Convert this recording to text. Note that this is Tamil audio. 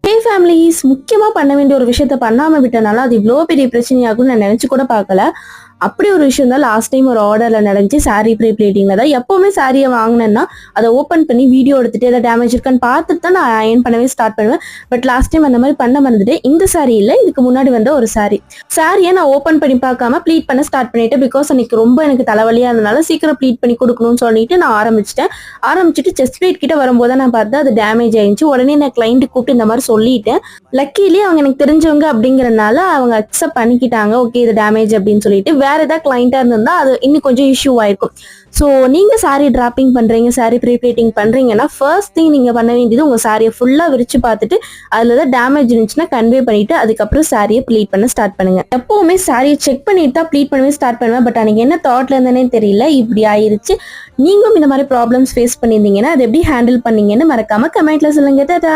ஹே ஃபேமிலிஸ், முக்கியமாக பண்ண வேண்டிய ஒரு விஷயத்த பண்ணாமல் விட்டனால அது இவ்வளோ பெரிய பிரச்சனையாகும்னு நான் நினச்சி கூட பார்க்கல. அப்படி ஒரு விஷயம் தான் லாஸ்ட் டைம் ஒரு ஆர்டரில் நடந்துச்சு. சாரீ ப்ரீ ப்ளீட்டிங்கில் தான். எப்போவுமே சாரியை வாங்கினேன்னா அதை ஓப்பன் பண்ணி வீடியோ எடுத்துகிட்டு எதாவது டேமேஜ் இருக்கான்னு பார்த்துட்டு தான் நான் அயர்ன் பண்ணவே ஸ்டார்ட் பண்ணுவேன். பட் லாஸ்ட் டைம் அந்த மாதிரி பண்ண மறந்துட்டு இந்த சாரீ இல்லை, இதுக்கு முன்னாடி வந்த ஒரு சாரியை நான் ஓப்பன் பண்ணி பார்க்காம ப்ளீட் பண்ண ஸ்டார்ட் பண்ணிட்டேன். பிகாஸ் அன்னைக்கு ரொம்ப எனக்கு தலைவலியாக இருந்தனால சீக்கிரம் ப்ளீட் பண்ணி கொடுக்கணும்னு சொல்லிட்டு நான் ஆரம்பிச்சுட்டு செஸ்ட் ப்ளீட் கிட்ட வரும்போது நான் பார்த்தா அது டேமேஜ் ஆயிடுச்சு. உடனே நான் கிளைண்ட் கூப்பிட்டு இந்த மாதிரி சொல்லிட்டேன். லக்கிலி அவங்க எனக்கு தெரிஞ்சவங்க அப்படிங்கறதுனால அவங்க அக்செப்ட் பண்ணிக்கிட்டாங்க. ஓகே, இது டேமேஜ் அப்படின்னு சொல்லிட்டு. வேற ஏதாவது கிளைண்டா இருந்தா அது இன்னும் கொஞ்சம் இஷ்யூ ஆயிருக்கும். ஸோ நீங்க சாரி டிராப்பிங் பண்றீங்க, சாரி ப்ரீ ப்ளீட்டிங் பண்றீங்கன்னா ஃபர்ஸ்ட் திங் நீங்க பண்ண வேண்டியது உங்க சாரியை ஃபுல்லா விரிச்சு பார்த்துட்டு அதுல ஏதாவது டேமேஜ் இருந்துச்சுன்னா கன்வே பண்ணிட்டு அதுக்கப்புறம் சாரியை ப்ளீட் பண்ண ஸ்டார்ட் பண்ணுங்க. எப்பவுமே சாரியை செக் பண்ணிட்டு தான் ப்ளீட் பண்ணவே ஸ்டார்ட் பண்ணுவேன். பட் அன்னைக்கு என்ன தாட்ல இருந்தேனே தெரியல, இப்படி ஆயிருச்சு. நீங்களும் இந்த மாதிரி ப்ராப்ளம்ஸ் ஃபேஸ் பண்ணியிருந்தீங்கன்னா அதை எப்படி ஹேண்டில் பண்ணீங்கன்னு மறக்காம கமெண்ட்ல சொல்லுங்க. டாடா.